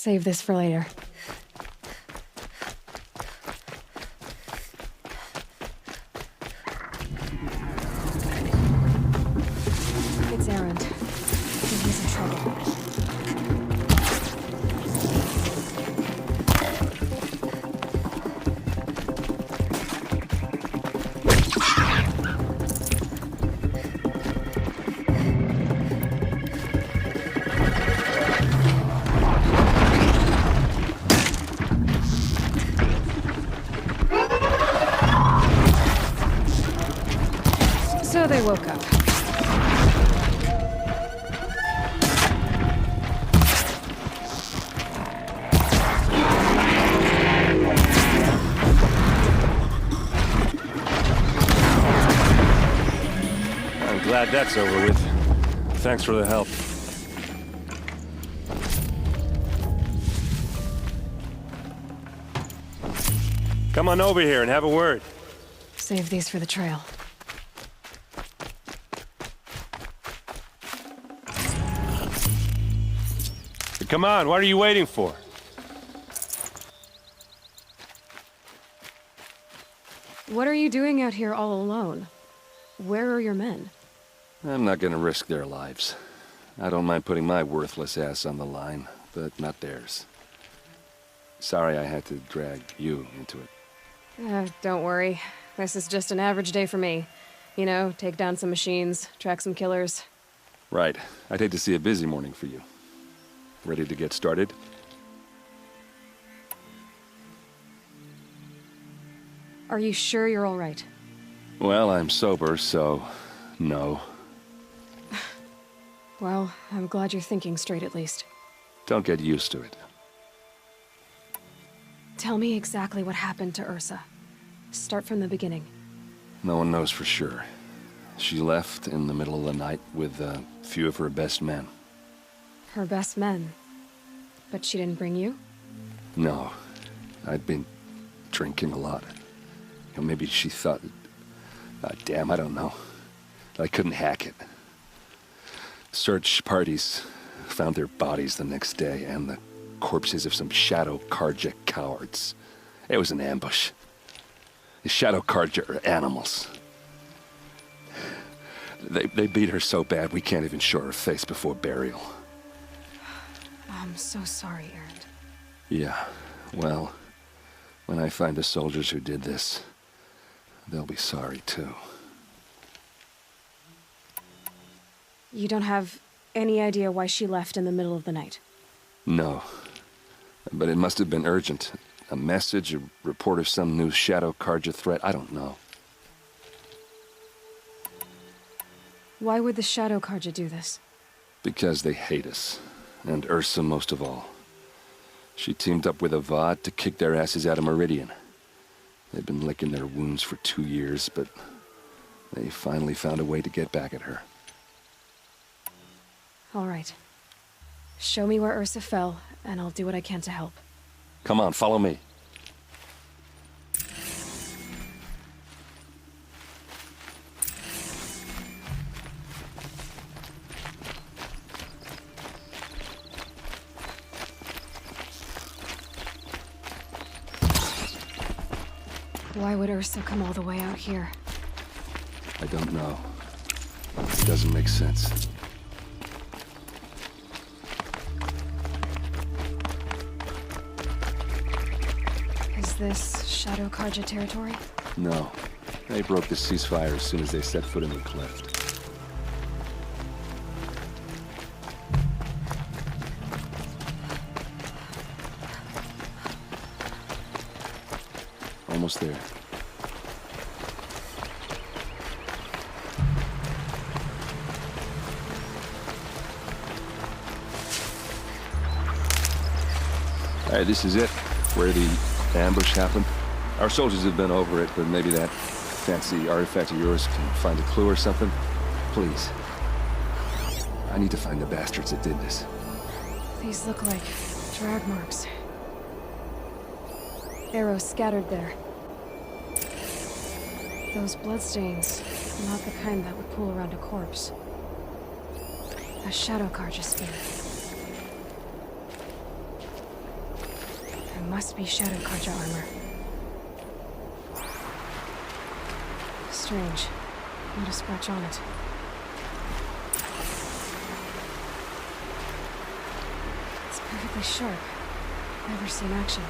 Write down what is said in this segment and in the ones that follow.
Save this for later. It's Errand. He's in trouble. So they woke up. I'm glad that's over with. Thanks for the help. Come on over here and have a word. Save these for the trail. Come on, what are you waiting for? What are you doing out here all alone? Where are your men? I'm not gonna risk their lives. I don't mind putting my worthless ass on the line, but not theirs. Sorry I had to drag you into it. Don't worry. This is just an average day for me. You know, take down some machines, track some killers. Right. I'd hate to see a busy morning for you. Ready to get started? Are you sure you're all right? Well, I'm sober, so no. Well, I'm glad you're thinking straight at least. Don't get used to it. Tell me exactly what happened to Ursa. Start from the beginning. No one knows for sure. She left in the middle of the night with a few of her best men. Her best men. But she didn't bring you? No. I'd been drinking a lot. You know, maybe she thought... damn, I don't know. I couldn't hack it. Search parties found their bodies the next day and the corpses of some Shadow Karja cowards. It was an ambush. The Shadow Karja are animals. They beat her so bad we can't even show her face before burial. I'm so sorry, Errand. Yeah, well, when I find the soldiers who did this, they'll be sorry too. You don't have any idea why she left in the middle of the night? No, but it must have been urgent. A message, a report of some new Shadow Karja threat, I don't know. Why would the Shadow Karja do this? Because they hate us, and Ursa most of all. She teamed up with Avad to kick their asses out of Meridian. They've been licking their wounds for 2 years, but they finally found a way to get back at her. All right. Show me where Ursa fell, and I'll do what I can to help. Come on, follow me. Why would Ursa come all the way out here? I don't know. It doesn't make sense. Is this Shadow Karja territory? No. They broke the ceasefire as soon as they set foot in the cleft. Almost there. Alright, this is it. Where the ambush happened. Our soldiers have been over it, but maybe that fancy artifact of yours can find a clue or something. Please. I need to find the bastards that did this. These look like drag marks. Arrows scattered there. Those bloodstains, not the kind that would pool around a corpse. A Shadow Karja spear. Must be Shadow Karja armor. Strange. Not a scratch on it. It's perfectly sharp. Never seen action.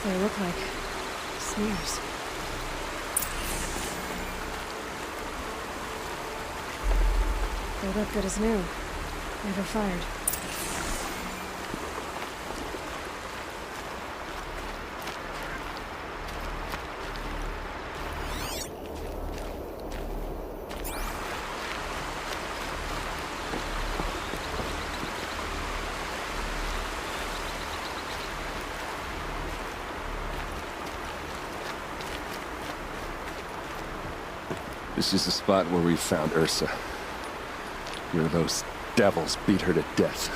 They look like smears. They look good as new. Never fired. This is the spot where we found Ursa. Where those devils beat her to death.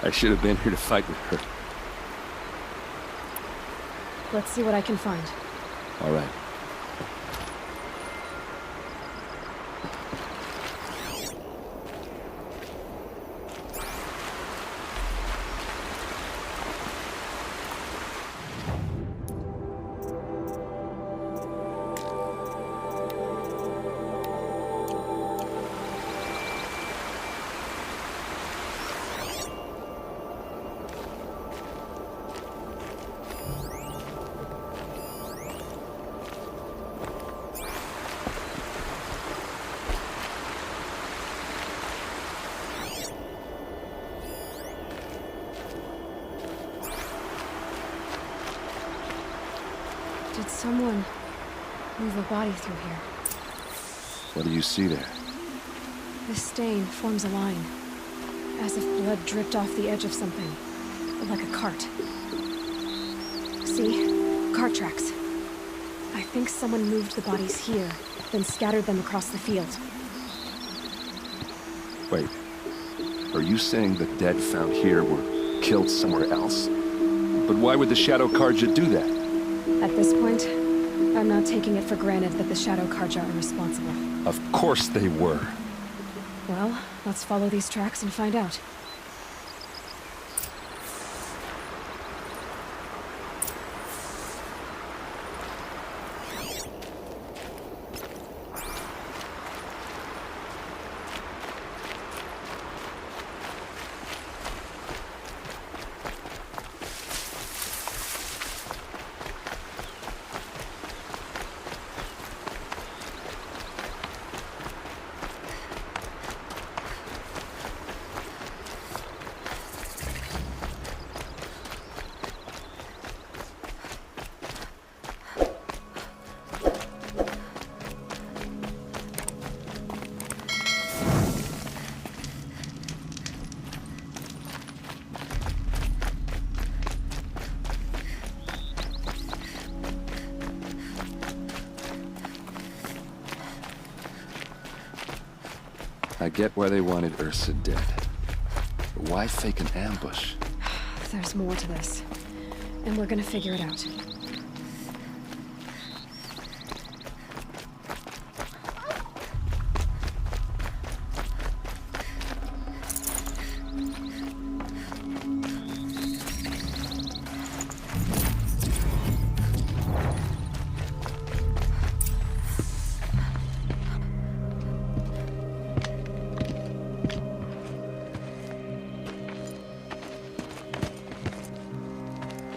I should have been here to fight with her. Let's see what I can find. All right. Did someone move a body through here? What do you see there? This stain forms a line, as if blood dripped off the edge of something, like a cart. See? Cart tracks. I think someone moved the bodies here, then scattered them across the field. Wait. Are you saying the dead found here were killed somewhere else? But why would the Shadow Karja do that? At this point, I'm not taking it for granted that the Shadow Karja are responsible. Of course they were. Well, let's follow these tracks and find out. I get why they wanted Ursa dead. But why fake an ambush? There's more to this, and we're gonna figure it out.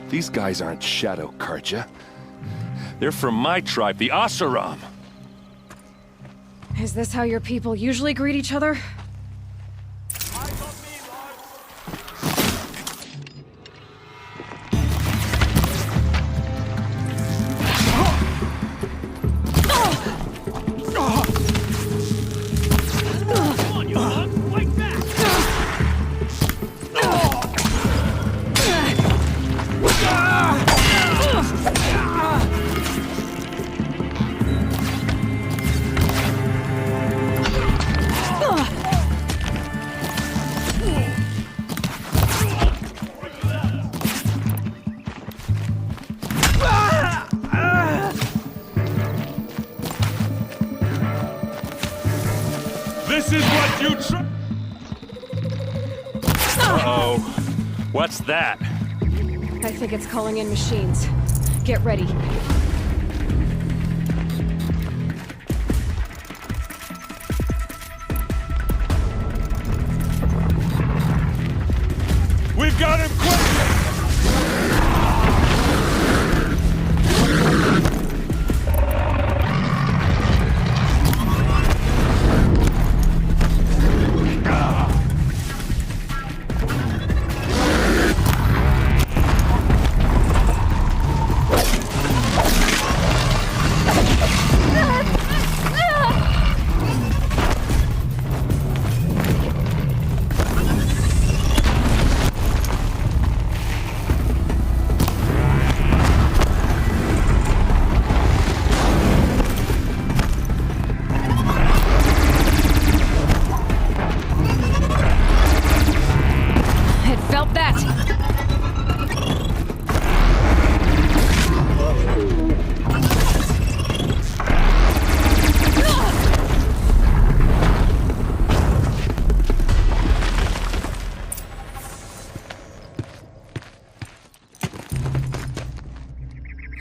These guys aren't Shadow Karja. They're from my tribe, the AsHorizon. Is this how your people usually greet each other? This is what you try. Uh-oh. What's that? I think it's calling in machines. Get ready. We've got him quick!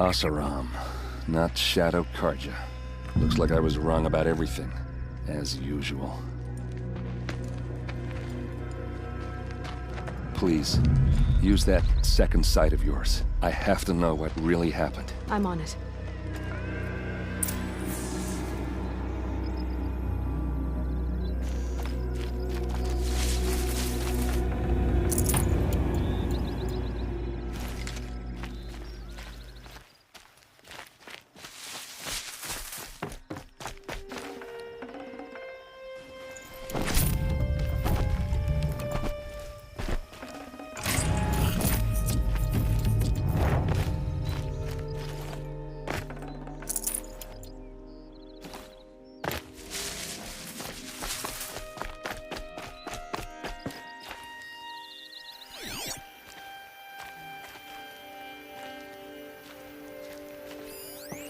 AsHorizon, not Shadow Karja. Looks like I was wrong about everything, as usual. Please, use that second sight of yours. I have to know what really happened. I'm on it.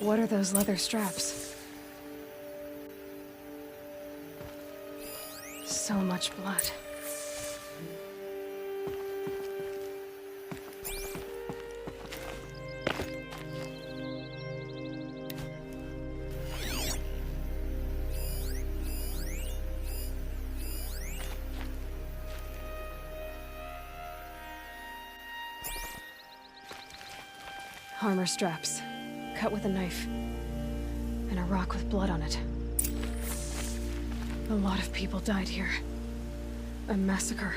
What are those leather straps? So much blood. Armor straps. Cut with a knife. And a rock with blood on it. A lot of people died here. A massacre.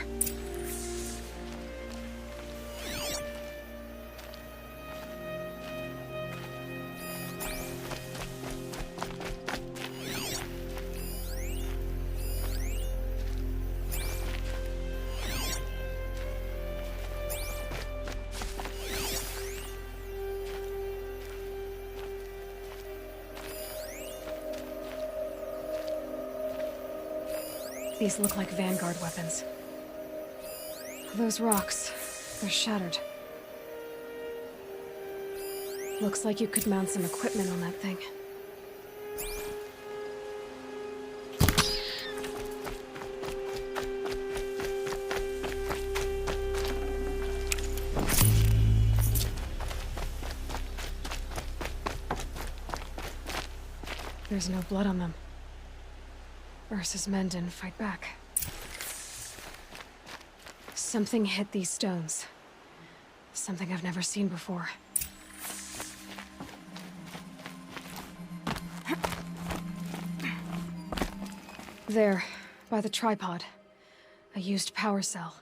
These look like Vanguard weapons. Those rocks, they're shattered. Looks like you could mount some equipment on that thing. There's no blood on them. Ursa's men didn't fight back. Something hit these stones. Something I've never seen before. There, by the tripod. A used power cell.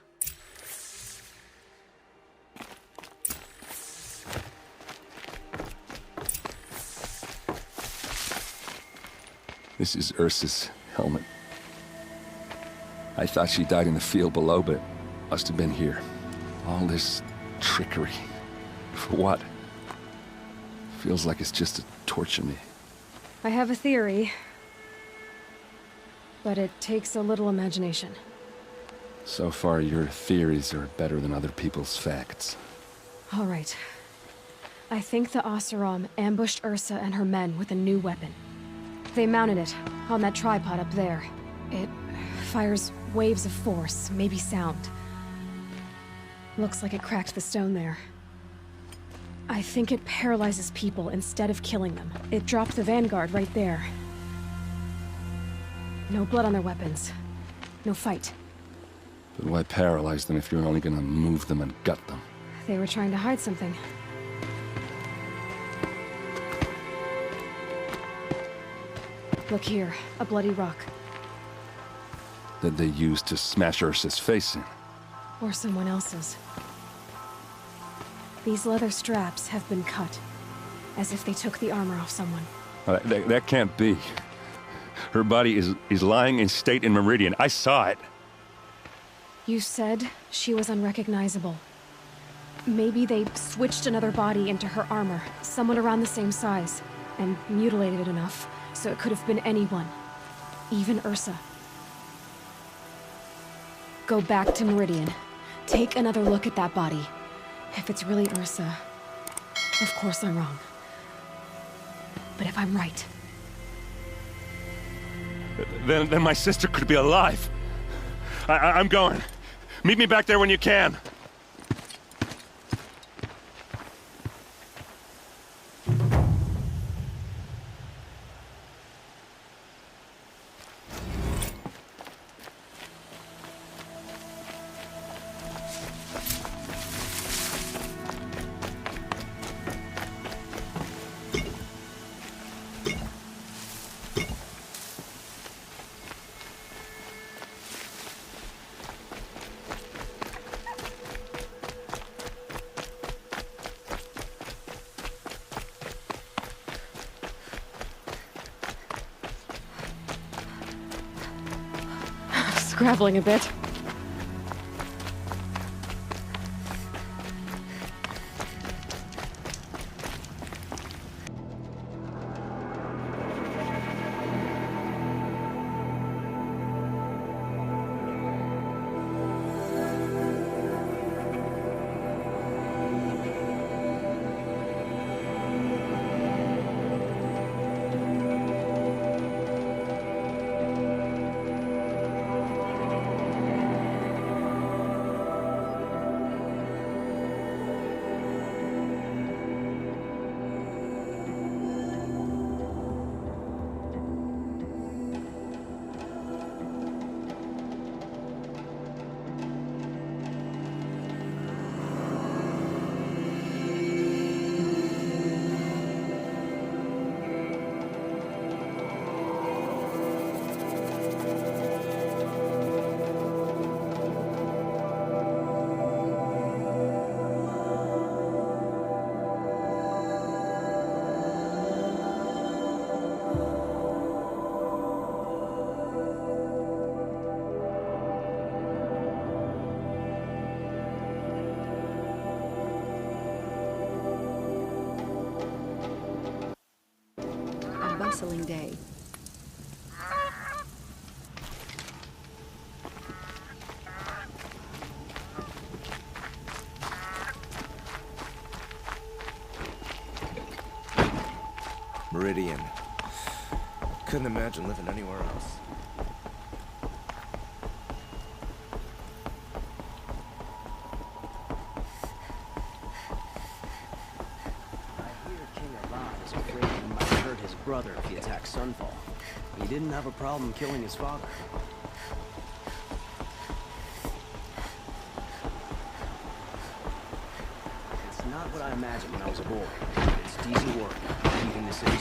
This is Ursa's helmet. I thought she died in the field below, but must have been here. All this trickery. For what? Feels like it's just to torture me. I have a theory, but it takes a little imagination. So far, your theories are better than other people's facts. All right. I think the AsHorizon ambushed Ursa and her men with a new weapon. They mounted it on that tripod up there. It Fires waves of force, maybe sound. Looks like it cracked the stone there. I think it paralyzes people instead of killing them. It dropped the vanguard right there. No blood on their weapons. No fight. But why paralyze them if you're only gonna move them and gut them? They were trying to hide something. Look here, a bloody rock. That they used to smash Ursa's face in. Or someone else's. These leather straps have been cut, as if they took the armor off someone. That can't be. Her body is lying in state in Meridian. I saw it. You said she was unrecognizable. Maybe they switched another body into her armor, someone around the same size, and mutilated it enough, so it could have been anyone. Even Ursa. Go back to Meridian. Take another look at that body. If it's really Ursa, of course I'm wrong. But if I'm right... Then my sister could be alive. I'm going. Meet me back there when you can. Scrabbling a bit. Bustling day. Meridian. Couldn't imagine living anywhere else. Brother if he attacked Sunfall. He didn't have a problem killing his father. It's not what I imagined when I was a boy. It's decent work, keeping the city.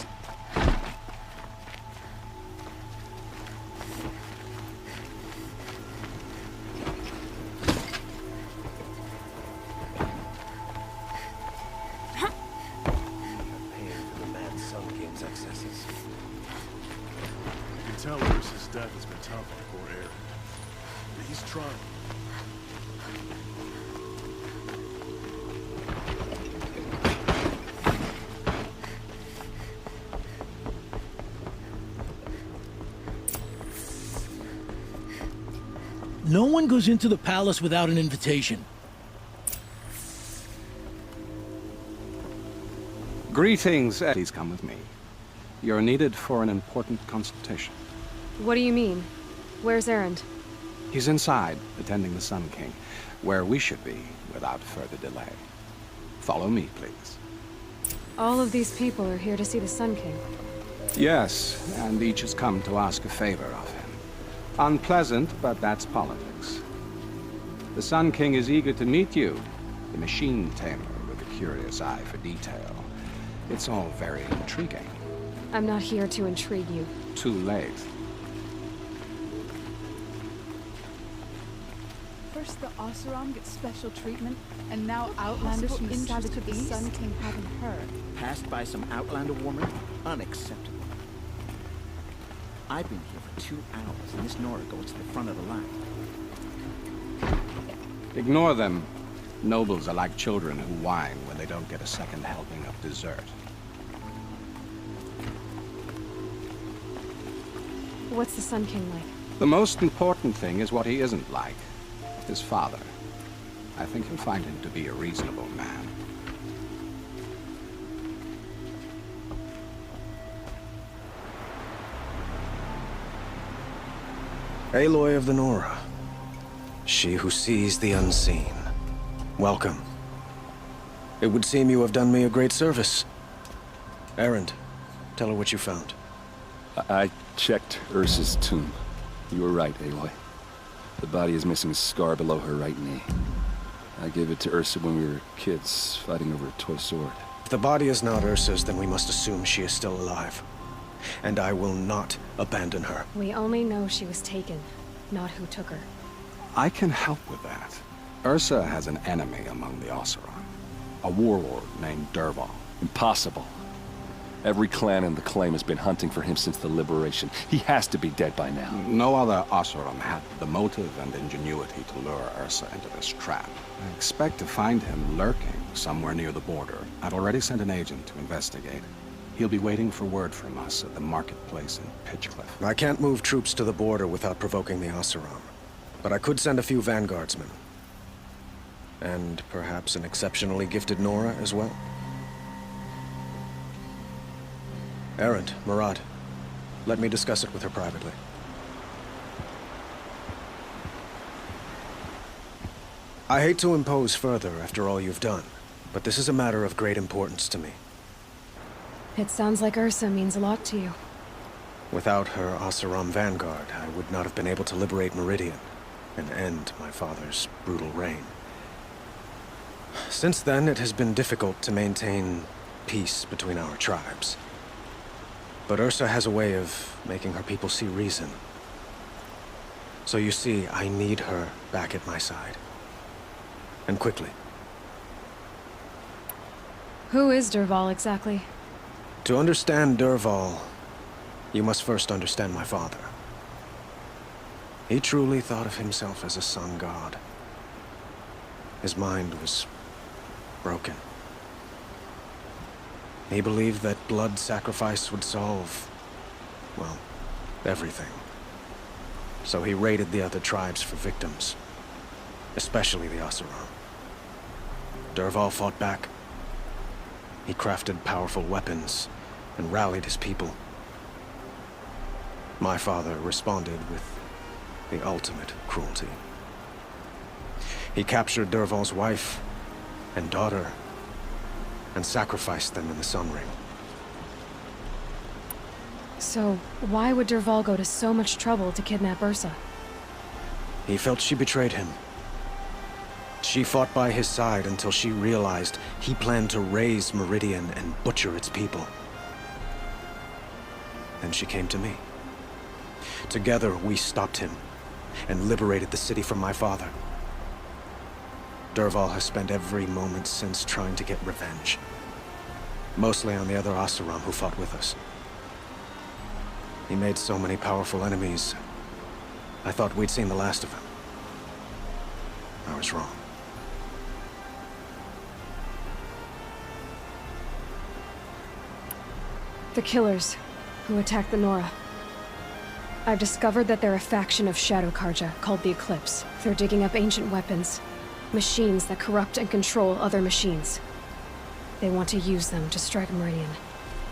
Tell Ursa's death has been tough on poor Aaron. But he's trying. No one goes into the palace without an invitation. Greetings. Please come with me. You're needed for an important consultation. What do you mean? Where's Erend? He's inside, attending the Sun King, where we should be without further delay. Follow me, please. All of these people are here to see the Sun King. Yes, and each has come to ask a favor of him. Unpleasant, but that's politics. The Sun King is eager to meet you, the machine tamer with a curious eye for detail. It's all very intriguing. I'm not here to intrigue you. Too late. First the AsHorizon gets special treatment, and now outlanders from the interest of the Sun King haven't heard. Passed by some outlander woman? Unacceptable. I've been here for 2 hours, and this Nora goes to the front of the line. Ignore them. Nobles are like children who whine when they don't get a second helping of dessert. What's the Sun King like? The most important thing is what he isn't like. His father. I think you'll find him to be a reasonable man. Aloy of the Nora. She who sees the unseen. Welcome. It would seem you have done me a great service. Erend, tell her what you found. I checked Ursa's tomb. You were right, Aloy. The body is missing a scar below her right knee. I gave it to Ursa when we were kids, fighting over a toy sword. If the body is not Ursa's, then we must assume she is still alive. And I will not abandon her. We only know she was taken, not who took her. I can help with that. Ursa has an enemy among the AsHorizon. A warlord named Dervahl. Impossible. Every clan in the claim has been hunting for him since the liberation. He has to be dead by now. No other AsHorizon had the motive and ingenuity to lure Ursa into this trap. I expect to find him lurking somewhere near the border. I've already sent an agent to investigate. He'll be waiting for word from us at the marketplace in Pitchcliff. I can't move troops to the border without provoking the AsHorizon. But I could send a few vanguardsmen. And perhaps an exceptionally gifted Nora as well. Erend, Murad, let me discuss it with her privately. I hate to impose further after all you've done, but this is a matter of great importance to me. It sounds like Ursa means a lot to you. Without her AsHorizon vanguard, I would not have been able to liberate Meridian and end my father's brutal reign. Since then, it has been difficult to maintain peace between our tribes. But Ursa has a way of making her people see reason. So you see, I need her back at my side. And quickly. Who is Dervahl exactly? To understand Dervahl, you must first understand my father. He truly thought of himself as a sun god. His mind was broken. He believed that blood sacrifice would solve, well, everything. So he raided the other tribes for victims, especially the AsHorizon. Dervahl fought back. He crafted powerful weapons and rallied his people. My father responded with the ultimate cruelty. He captured Dervahl's wife and daughter and sacrificed them in the Sun Ring. So, why would Dervahl go to so much trouble to kidnap Ursa? He felt she betrayed him. She fought by his side until she realized he planned to raise Meridian and butcher its people. Then she came to me. Together, we stopped him and liberated the city from my father. Dervahl has spent every moment since trying to get revenge. Mostly on the other AsHorizon who fought with us. He made so many powerful enemies. I thought we'd seen the last of him. I was wrong. The killers who attacked the Nora. I've discovered that they're a faction of Shadow Karja called the Eclipse. They're digging up ancient weapons. Machines that corrupt and control other machines. They want to use them to strike Meridian.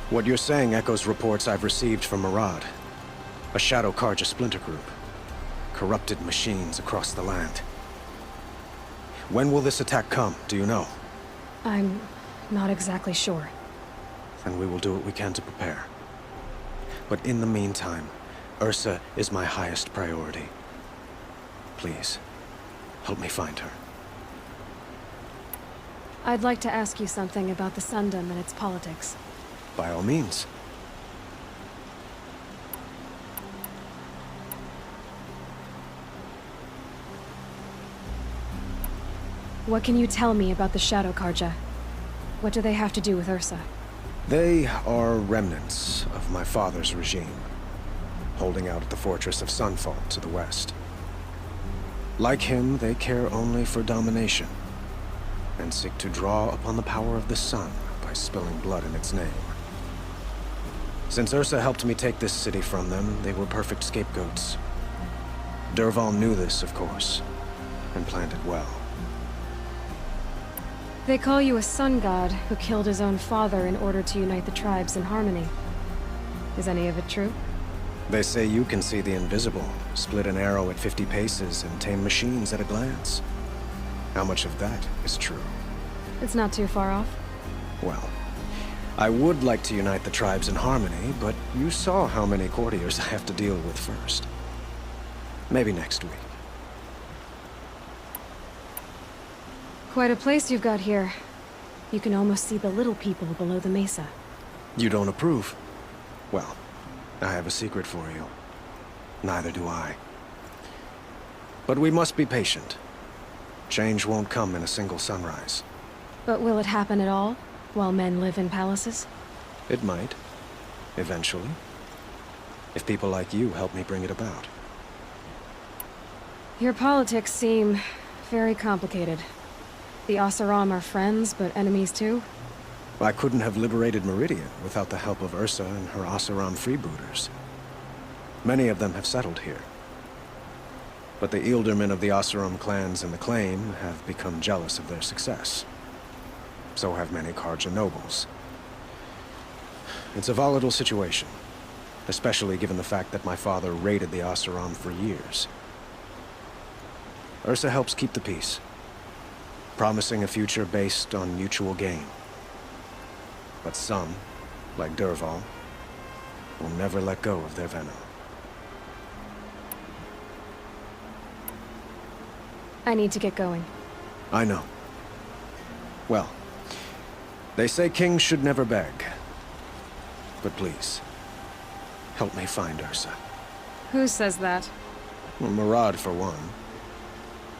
What you're saying echoes reports I've received from Murad, a Shadow Karja splinter group. corrupted machines across the land. When will this attack come, do you know? I'm not exactly sure. Then we will do what we can to prepare. But in the meantime, Ursa is my highest priority. Please, help me find her. I'd like to ask you something about the Sundom and its politics. By all means. What can you tell me about the Shadow Karja? What do they have to do with Ursa? They are remnants of my father's regime, holding out at the fortress of Sunfall to the west. Like him, they care only for domination, and seek to draw upon the power of the sun by spilling blood in its name. Since Ursa helped me take this city from them, they were perfect scapegoats. Dervahl knew this, of course, and planned it well. They call you a sun god who killed his own father in order to unite the tribes in harmony. Is any of it true? They say you can see the invisible, split an arrow at 50 paces, and tame machines at a glance. How much of that is true? It's not too far off. Well, I would like to unite the tribes in harmony, but you saw how many courtiers I have to deal with first. Maybe next week. Quite a place you've got here. You can almost see the little people below the mesa. You don't approve? Well, I have a secret for you. Neither do I. But we must be patient. Change won't come in a single sunrise. But will it happen at all, while men live in palaces? It might. Eventually. If people like you help me bring it about. Your politics seem very complicated. The Oseram are friends, but enemies too? I couldn't have liberated Meridian without the help of Ursa and her Oseram freebooters. Many of them have settled here. But the Ealdormen of the Oseram clans in the Claim have become jealous of their success. So have many Karja nobles. It's a volatile situation, especially given the fact that my father raided the Oseram for years. Ursa helps keep the peace, promising a future based on mutual gain. But some, like Dervahl, will never let go of their venom. I need to get going. I know. Well, they say kings should never beg. But please, help me find Ursa. Who says that? Well, Murad, for one.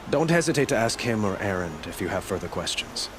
Don't hesitate to ask him or Erend if you have further questions.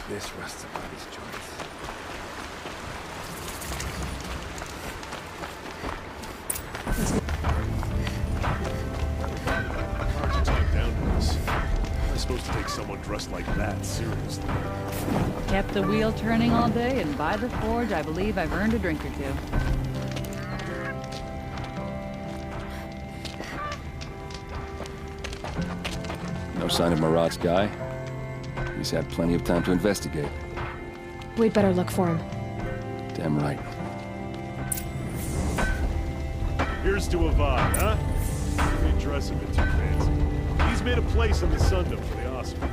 This rusts about his joints. Hard to talk down to this. Am I supposed to take someone dressed like that seriously? Kept the wheel turning all day, and by the forge, I believe I've earned a drink or two. No sign of Marat's guy? He's had plenty of time to investigate. We'd better look for him. Damn right. Here's to Avad, huh? He ain't dressing a bit too fancy. He's made a place in the Sundom for the Oscar.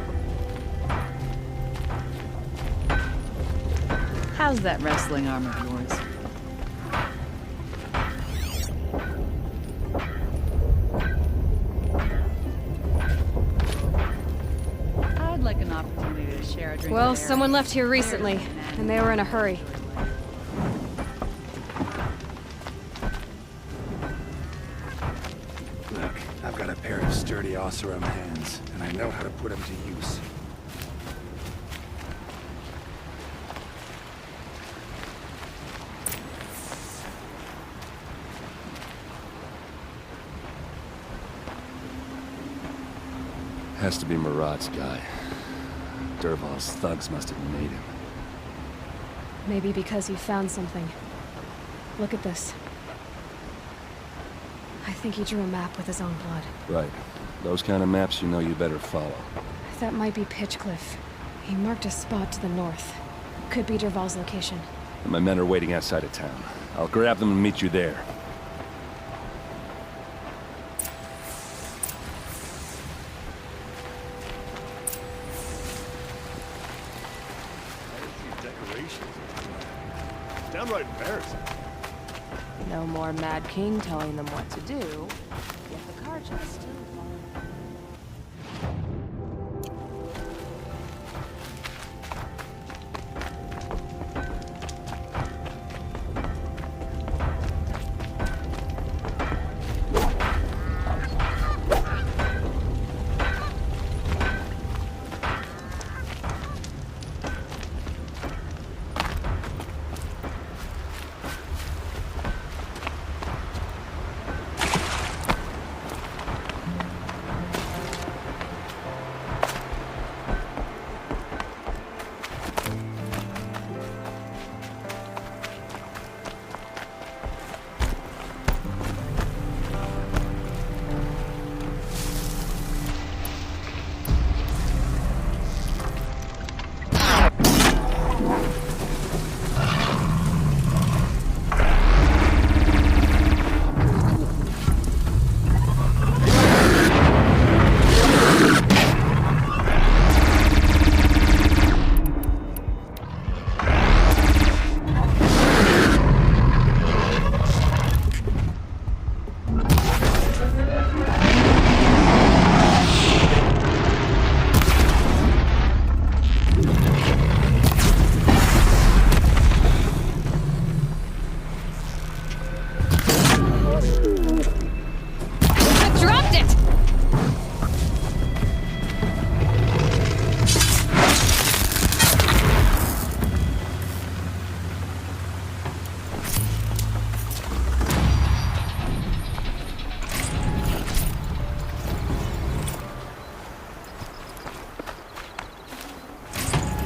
How's that wrestling arm of yours? I'd like an opportunity to share a drink. Well, with Eric. someone left here recently, and they were in a hurry. Look, I've got a pair of sturdy AsHorizon hands, and I know how to put them to use. Has to be Marat's guy. Dervahl's thugs must have made him. Maybe because he found something. Look at this. I think he drew a map with his own blood. Right. Those kind of maps you know you better follow. That might be Pitchcliff. He marked a spot to the north. Could be Dervahl's location. And my men are waiting outside of town. I'll grab them and meet you there. Downright embarrassing. No more Mad King telling them what to do, yet the carja still falls.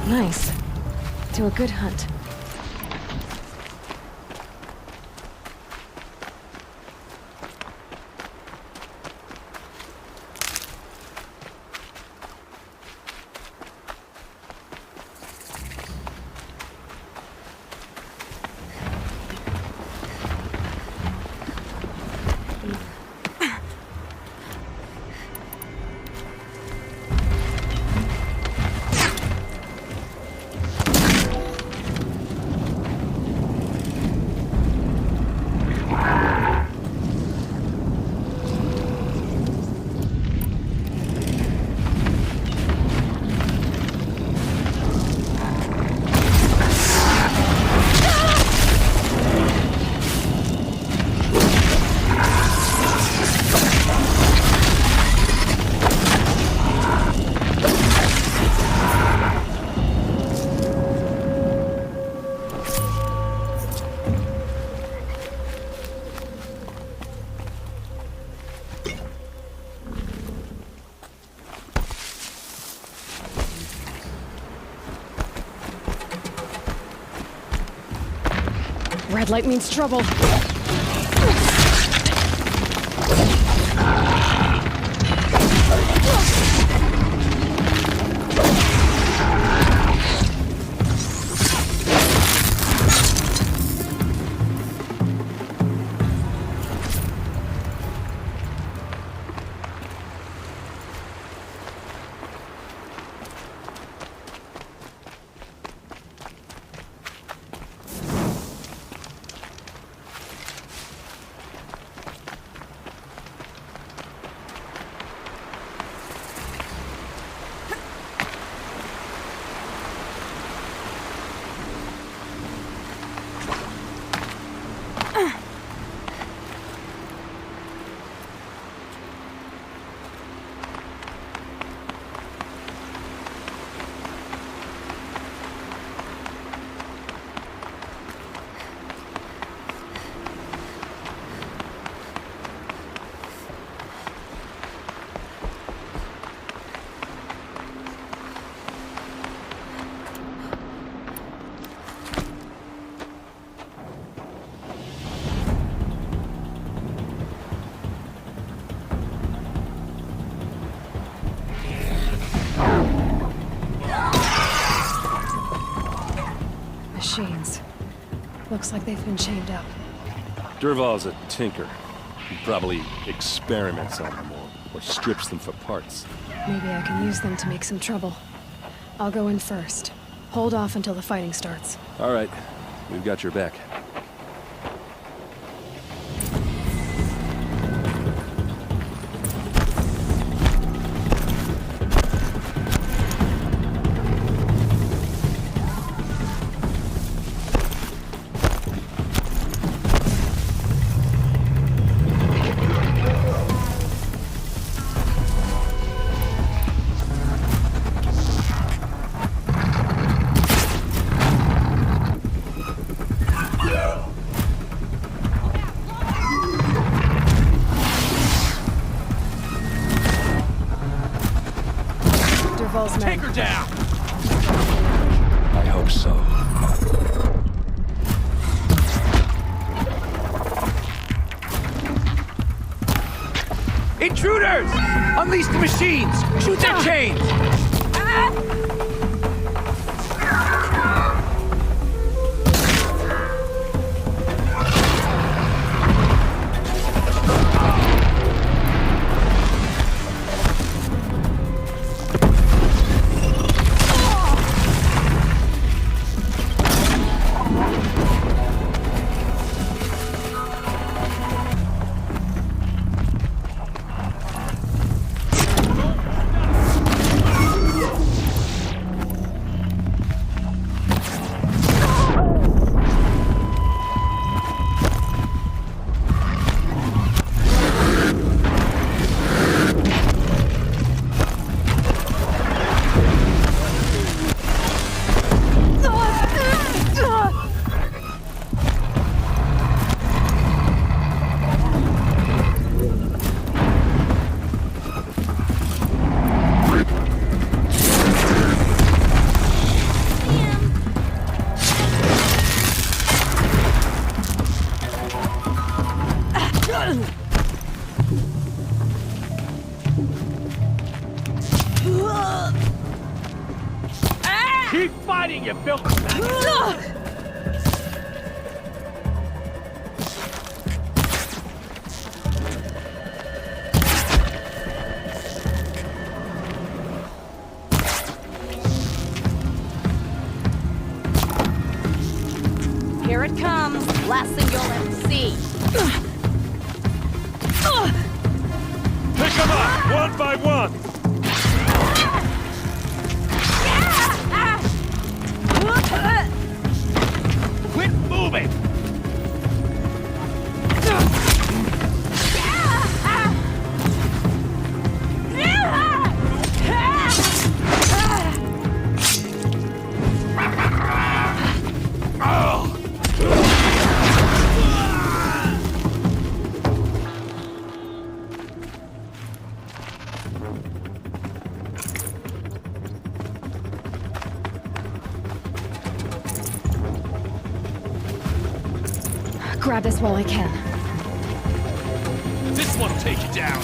Nice. To a good hunt. Red light means trouble. Machines. Looks like they've been chained up. Dervahl's a tinker. He probably experiments on them or strips them for parts. Maybe I can use them to make some trouble. I'll go in first. Hold off until the fighting starts. All right. We've got your back. Take her down! I hope so. Intruders! Unleash the machines! Shoot their chains! Keep fighting, you filthy bastard! Here it comes. Last thing you'll ever see. Pick them up, one by one! Quit moving! Grab this while I can. This one'll take you down.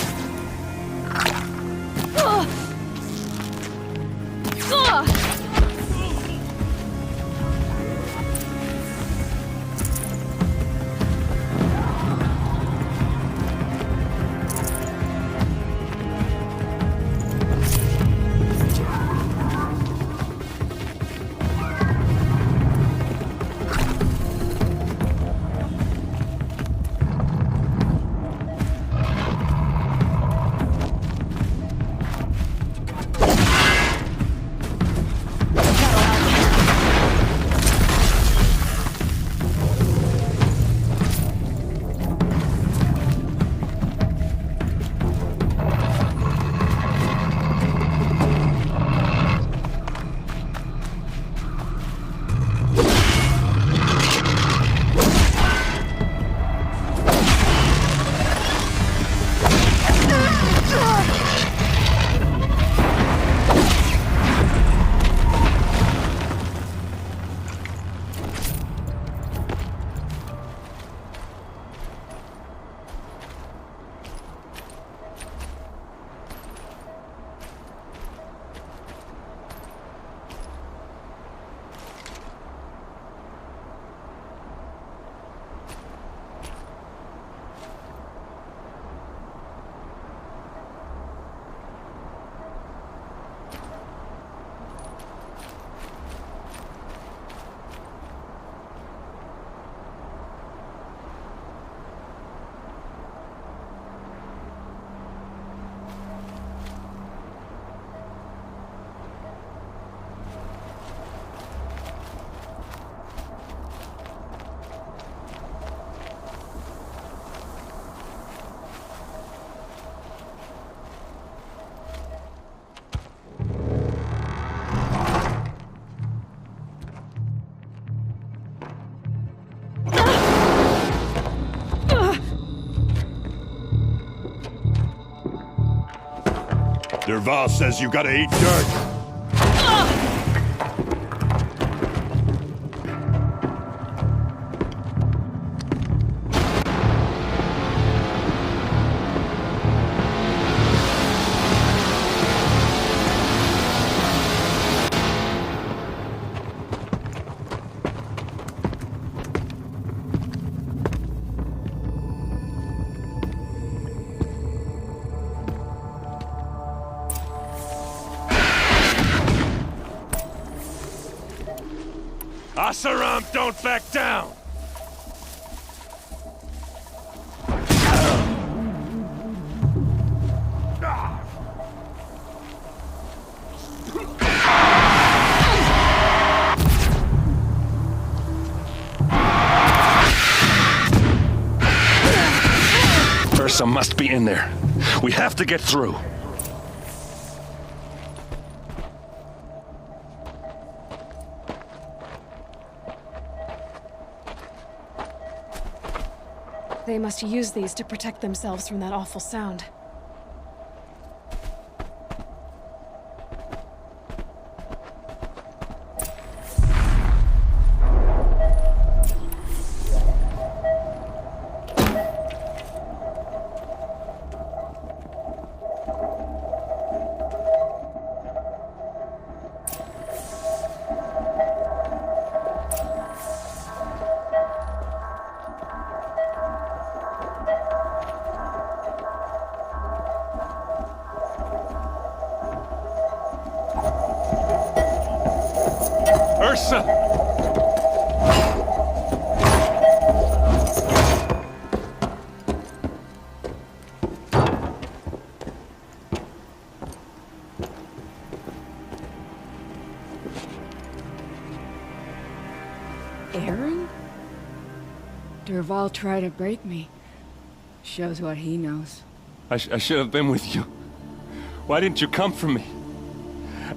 Derval says you gotta eat dirt. AsHorizon, don't back down! Ursa must be in there. We have to get through. They must use these to protect themselves from that awful sound. Ursa! Aaron? Dervahl tried to break me. Shows what he knows. I should have been with you. Why didn't you come for me?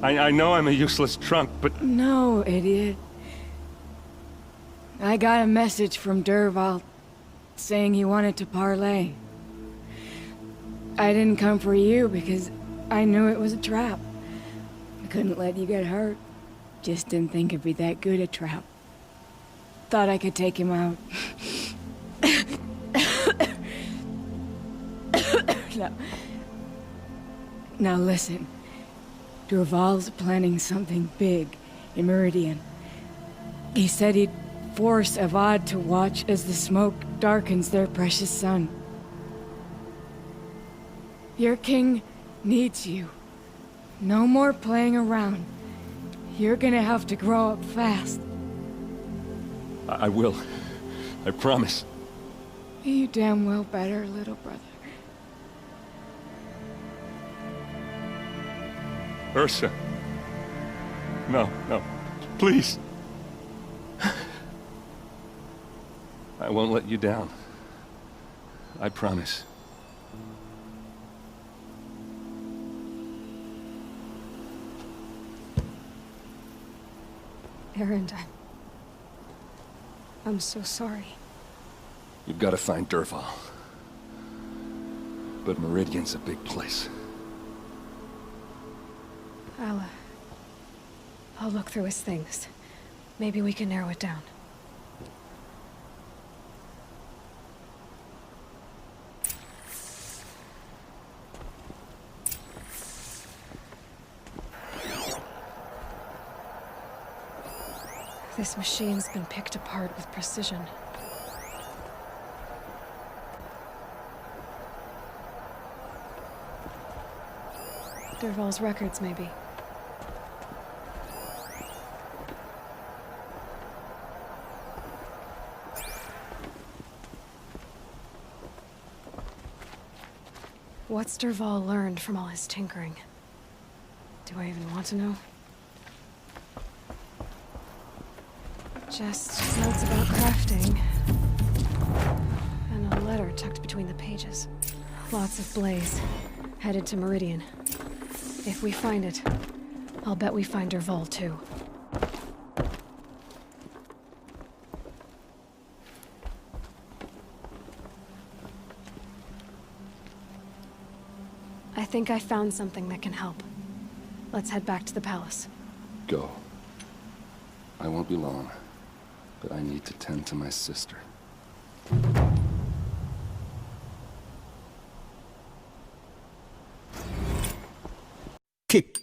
I know I'm a useless trunk, but... No, idiot. I got a message from Dervahl saying he wanted to parlay. I didn't come for you because I knew it was a trap. I couldn't let you get hurt. Just didn't think it'd be that good a trap. Thought I could take him out. Now listen. Dervahl's planning something big in Meridian. He said he'd force Avad to watch as the smoke darkens their precious sun. Your king needs you. No more playing around. You're gonna have to grow up fast. I will. I promise. You damn well better, little brother. Ursa. No, no. Please. I won't let you down. I promise. Aaron, I'm so sorry. You've got to find Dervahl. But Meridian's a big place. I'll look through his things. Maybe we can narrow it down. This machine's been picked apart with precision. Dervahl's records, maybe. What's Dervahl learned from all his tinkering? Do I even want to know? Just notes about crafting. And a letter tucked between the pages. Lots of blaze. Headed to Meridian. If we find it, I'll bet we find Dervahl too. I think I found something that can help. Let's head back to the palace. Go. I won't be long, but I need to tend to my sister. Kick.